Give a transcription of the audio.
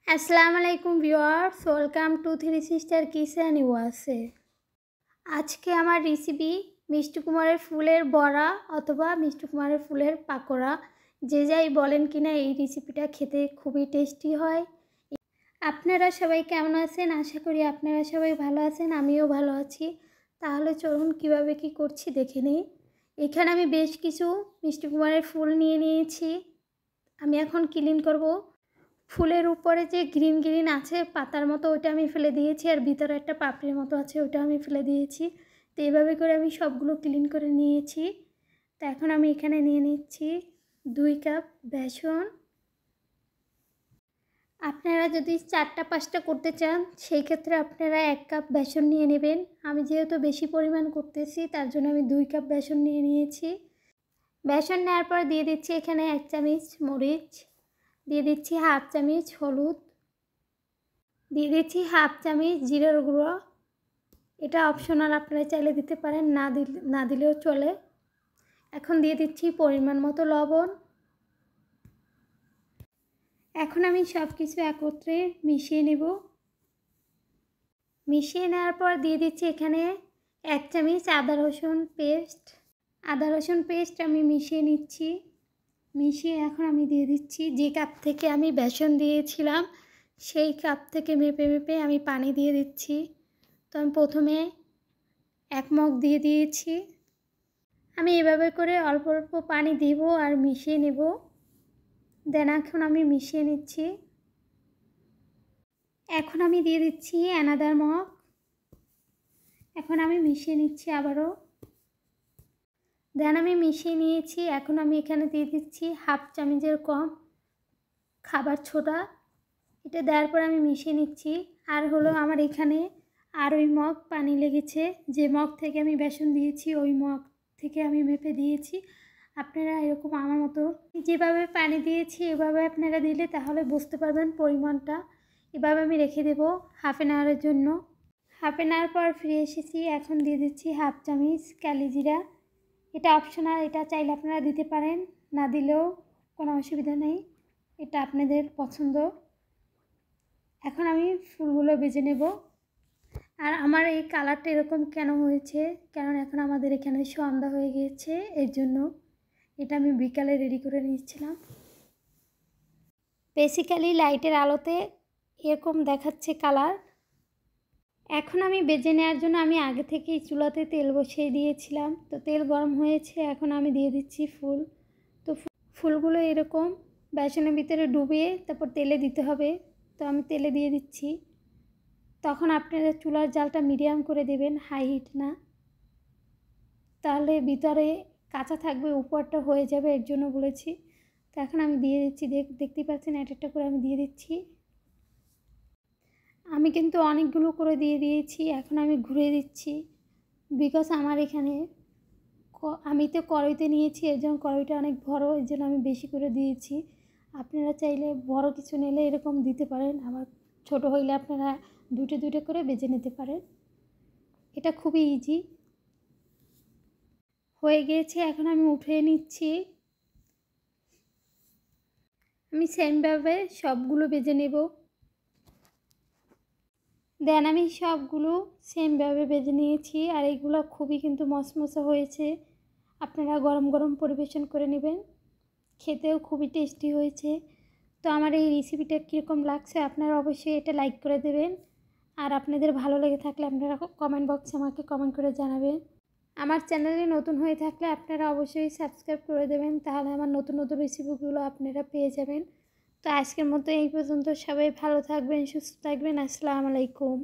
আসসালামু আলাইকুম viewers, welcome to three sister kitchen USA. আজকে আমার রেসিপি মিষ্টি কুমড়ার ফুলের বড়া অথবা মিষ্টি কুমড়ার ফুলের পাকোড়া, যে যাই বলেন কিনা এই রেসিপিটা খেতে খুবই টেস্টি হয়। আপনারা সবাই কেমন আছেন? আশা করি আপনারা সবাই ভালো আছেন, আমিও ভালো আছি। তাহলে চলুন কিভাবে কি করছি দেখে নিই। এখানে আমি বেশ কিছু মিষ্টি কুমড়ার ফুল নিয়ে নিয়েছি। আমি এখন ক্লিন করব। ফুলের উপরে যে গ্রিন গ্রিন আছে পাতার মতো, ওটা আমি ফেলে দিয়েছি, আর ভিতরে একটা পাপড়ির মতো আছে, ওটা আমি ফেলে দিয়েছি। তো এইভাবে করে আমি সবগুলো ক্লিন করে নিয়েছি। তো এখন আমি এখানে নিয়ে নিচ্ছি 2 কাপ বেসন। আপনারা যদি 4টা-5টা করতে চান সেই ক্ষেত্রে আপনারা 1 কাপ বেসন নিয়ে নেবেন। আমি যেহেতু বেশি পরিমাণ করতেছি তার জন্য আমি 2 কাপ বেসন নিয়ে নিয়েছি। বেসন নেওয়ার পর দিয়ে দিচ্ছি এখানে 1 চামচ মরিচ, দিয়ে দিচ্ছি হাফ চামচ হলুদ, দিয়ে দিচ্ছি হাফ চামচ জিরার গুঁড়ো। এটা অপশনাল, আপনারা চাইলে দিতে পারেন, না দিলেও চলে। এখন দিয়ে দিচ্ছি পরিমাণ মতো লবণ। এখন আমি সব কিছু একত্রে মিশিয়ে নেব। মিশিয়ে নেওয়ার পর দিয়ে দিচ্ছি এখানে 1 চামচ আদা রসুন পেস্ট। আদা রসুন পেস্ট আমি মিশিয়ে নিচ্ছি। মিশিয়ে এখন আমি দিয়ে দিচ্ছি যে কাপ থেকে আমি বেসন দিয়েছিলাম সেই কাপ থেকে মেপে মেপে আমি পানি দিয়ে দিচ্ছি। তো আমি প্রথমে 1 মগ দিয়ে দিয়েছি। আমি এভাবে করে অল্প অল্প পানি দিব আর মিশিয়ে নেব। দেন এখন আমি মিশিয়ে নিচ্ছি। এখন আমি দিয়ে দিচ্ছি অ্যানাদার মগ। এখন আমি মিশিয়ে নিচ্ছি আবারও। দেন আমি মিশিয়ে নিয়েছি। এখন আমি এখানে দিয়ে দিচ্ছি হাফ চামচের কম খাবার সোডা। এটা দেওয়ার পর আমি মিশিয়ে নিচ্ছি। আর হলো আমার এখানে আর ওই মগ পানি লেগেছে, যে মগ থেকে আমি বেসন দিয়েছি ওই মগ থেকে আমি মেপে দিয়েছি। আপনারা এরকম আমার মতো যেভাবে পানি দিয়েছি এভাবে আপনারা দিলে তাহলে বুঝতে পারবেন পরিমাণটা। এভাবে আমি রেখে দেব হাফ অ্যান আওয়ারের জন্য। হাফ অ্যান আওয়ার পর ফিরে এসেছি। এখন দিয়ে দিচ্ছি হাফ চামচ কালিজিরা। এটা অপশনাল, এটা চাইলে আপনারা দিতে পারেন, না দিলেও কোনো অসুবিধা নেই, এটা আপনাদের পছন্দ। এখন আমি ফুলগুলো ভেজে নেব। আর আমার এই কালারটা এরকম কেন হয়েছে, কারণ এখন আমাদের এখানে সন্ধ্যা হয়ে গিয়েছে, এর জন্য এটা আমি বিকালে রেডি করে নিয়েছিলাম। বেসিক্যালি লাইটের আলোতে এরকম দেখাচ্ছে কালার। এখন আমি ভেজে নেওয়ার জন্য আমি আগে থেকেই চুলাতে তেল বসিয়ে দিয়েছিলাম। তো তেল গরম হয়েছে, এখন আমি দিয়ে দিচ্ছি ফুল। তো ফুলগুলো এরকম বেসনের ভিতরে ডুবিয়ে তারপর তেলে দিতে হবে। তো আমি তেলে দিয়ে দিচ্ছি। তখন আপনারা চুলার জালটা মিডিয়াম করে দেবেন, হাই হিট না, তাহলে ভিতরে কাঁচা থাকবে, উপরটা হয়ে যাবে, এর জন্য বলেছি। তো এখন আমি দিয়ে দিচ্ছি, দেখতেই পাচ্ছেন একটা করে আমি দিয়ে দিচ্ছি। আমি কিন্তু অনেকগুলো করে দিয়ে দিয়েছি। এখন আমি ঘুরে দিচ্ছি, বিকজ আমার এখানে আমি তো কড়াইতে নিয়েছি, এর জন্য কড়াইটা অনেক বড়, এর জন্য আমি বেশি করে দিয়েছি। আপনারা চাইলে বড় কিছু নিলে এরকম দিতে পারেন, আবার ছোট হইলে আপনারা দুটো দুটো করে বেজে নিতে পারেন। এটা খুবই ইজি হয়ে গিয়েছে। এখন আমি উঠিয়ে নিচ্ছি। আমি সেমভাবে সবগুলো বেজে নেব। দেন আমি সবগুলো সেমভাবে বেজে নিয়েছি। আর এইগুলো খুবই কিন্তু মশমশা হয়েছে। আপনারা গরম গরম পরিবেশন করে নেবেন, খেতেও খুবই টেস্টি হয়েছে। তো আমার এই রেসিপিটা কীরকম লাগছে আপনারা অবশ্যই এটা লাইক করে দেবেন। আর আপনাদের ভালো লেগে থাকলে আপনারা কমেন্ট বক্সে আমাকে কমেন্ট করে জানাবেন। আমার চ্যানেলে নতুন হয়ে থাকলে আপনারা অবশ্যই সাবস্ক্রাইব করে দেবেন, তাহলে আমার নতুন নতুন রেসিপিগুলো আপনারা পেয়ে যাবেন। তো আজকের মতো এই পর্যন্ত। সবাই ভালো থাকবেন, সুস্থ থাকবেন। আসসালামু আলাইকুম।